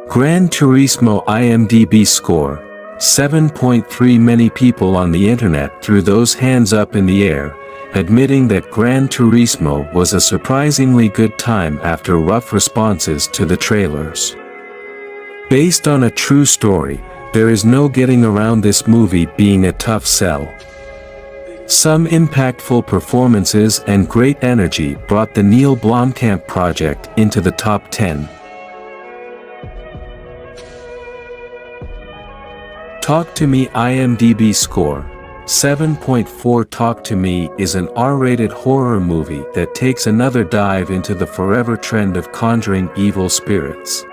Gran Turismo IMDb score, 7.3. Many people on the internet threw those hands up in the air, admitting that Gran Turismo was a surprisingly good time after rough responses to the trailers. Based on a true story, there is no getting around this movie being a tough sell. Some impactful performances and great energy brought the Neil Blomkamp project into the top 10. Talk to Me IMDb score, 7.4. Talk to Me is an R-rated horror movie that takes another dive into the forever trend of conjuring evil spirits.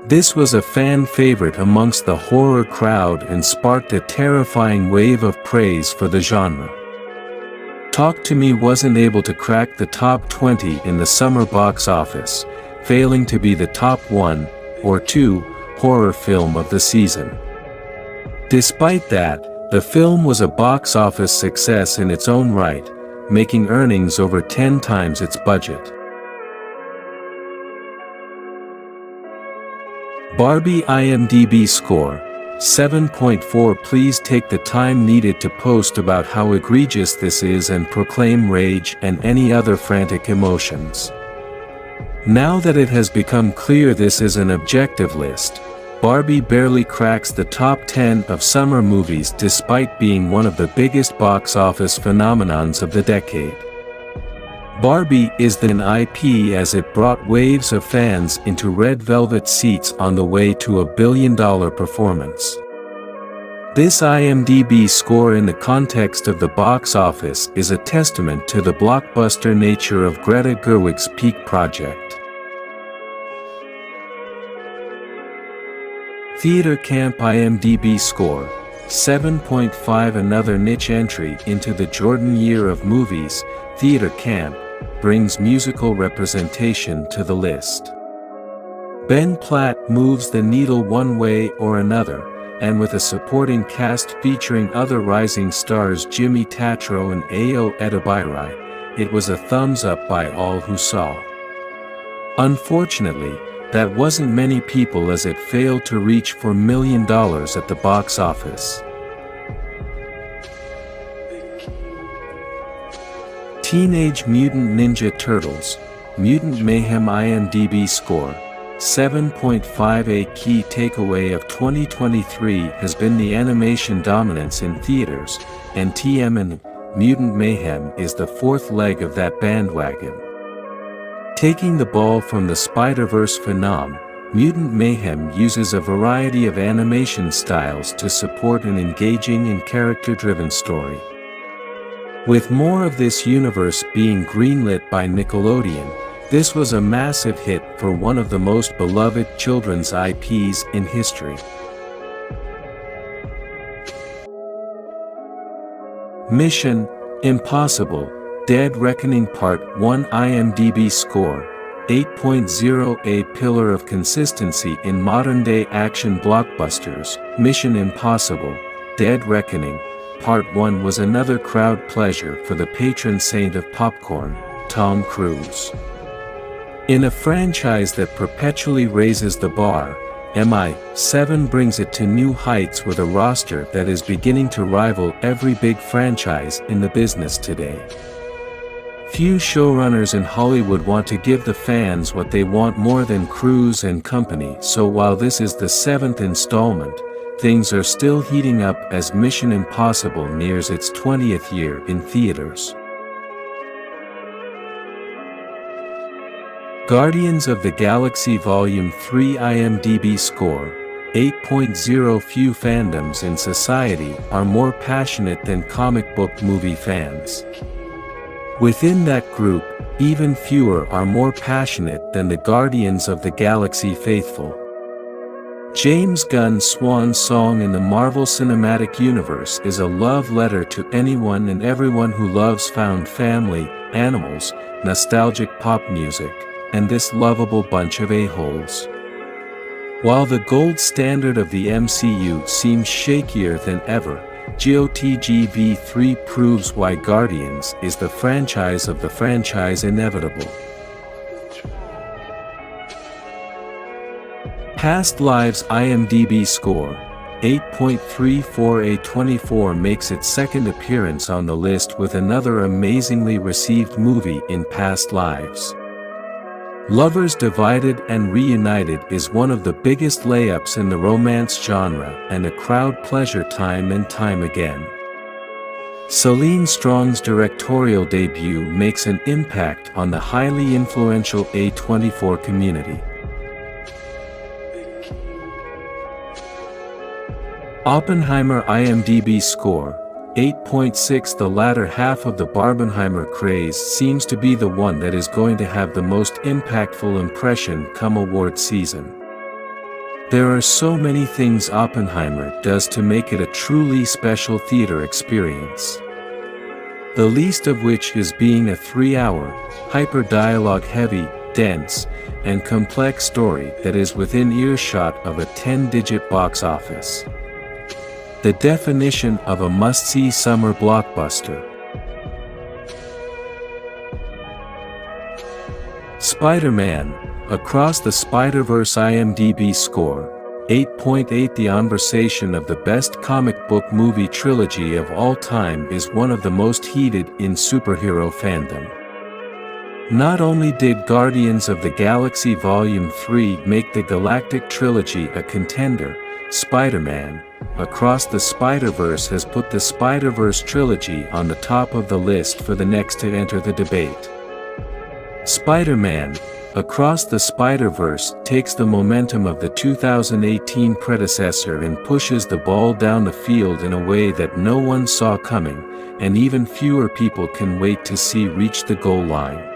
This was a fan favorite amongst the horror crowd and sparked a terrifying wave of praise for the genre. Talk to Me wasn't able to crack the top 20 in the summer box office, failing to be the top 1 or 2 horror film of the season. Despite that, the film was a box office success in its own right, making earnings over 10 times its budget. Barbie IMDb score, 7.4. Please take the time needed to post about how egregious this is and proclaim rage and any other frantic emotions. Now that it has become clear this is an objective list, Barbie barely cracks the top 10 of summer movies despite being one of the biggest box office phenomenons of the decade. Barbie is an IP as it brought waves of fans into red velvet seats on the way to $1 billion performance. This IMDb score in the context of the box office is a testament to the blockbuster nature of Greta Gerwig's peak project. Theater Camp IMDb score, 7.5. Another niche entry into the Jordan year of movies, Theater Camp brings musical representation to the list. Ben Platt moves the needle one way or another, and with a supporting cast featuring other rising stars Jimmy Tatro and Ayo Edebiri, it was a thumbs up by all who saw. Unfortunately, that wasn't many people as it failed to reach $4 million at the box office. Teenage Mutant Ninja Turtles, Mutant Mayhem IMDb score, 7.5. A key takeaway of 2023 has been the animation dominance in theaters, and TMN, Mutant Mayhem is the fourth leg of that bandwagon. Taking the ball from the Spider-Verse phenom, Mutant Mayhem uses a variety of animation styles to support an engaging and character-driven story. With more of this universe being greenlit by Nickelodeon, this was a massive hit for one of the most beloved children's IPs in history. Mission: Impossible Dead Reckoning Part 1 IMDb score, 8.0. A pillar of consistency in modern-day action blockbusters, Mission: Impossible Dead Reckoning Part 1 was another crowd pleasure for the patron saint of popcorn, Tom Cruise. In a franchise that perpetually raises the bar, MI7 brings it to new heights with a roster that is beginning to rival every big franchise in the business today. Few showrunners in Hollywood want to give the fans what they want more than Cruise and company, so while this is the 7th installment, things are still heating up as Mission: Impossible nears its 20th year in theaters. Guardians of the Galaxy Volume 3 IMDb score, 8.0. Few fandoms in society are more passionate than comic book movie fans. Within that group, even fewer are more passionate than the Guardians of the Galaxy faithful. James Gunn's swan song in the Marvel Cinematic Universe is a love letter to anyone and everyone who loves found family, animals, nostalgic pop music, and this lovable bunch of a-holes. While the gold standard of the MCU seems shakier than ever, GOTG V3 proves why Guardians is the franchise of the franchise inevitable. Past Lives IMDb score, 8.34. A24 makes its second appearance on the list with another amazingly received movie in Past Lives. Lovers Divided and Reunited is one of the biggest layups in the romance genre and a crowd pleasure time and time again. Celine Strong's directorial debut makes an impact on the highly influential A24 community. Oppenheimer IMDb score, 8.6. The latter half of the Barbenheimer craze seems to be the one that is going to have the most impactful impression come award season. There are so many things Oppenheimer does to make it a truly special theater experience. The least of which is being a 3-hour, hyper-dialogue-heavy, dense, and complex story that is within earshot of a 10-digit box office. The definition of a must-see summer blockbuster. Spider-Man: Across the Spider-Verse IMDb score, 8.8. The conversation of the best comic book movie trilogy of all time is one of the most heated in superhero fandom. Not only did Guardians of the Galaxy Volume 3 make the Galactic Trilogy a contender, Spider-Man: Across the Spider-Verse has put the Spider-Verse trilogy on the top of the list for the next to enter the debate. Spider-Man: Across the Spider-Verse takes the momentum of the 2018 predecessor and pushes the ball down the field in a way that no one saw coming, and even fewer people can wait to see reach the goal line.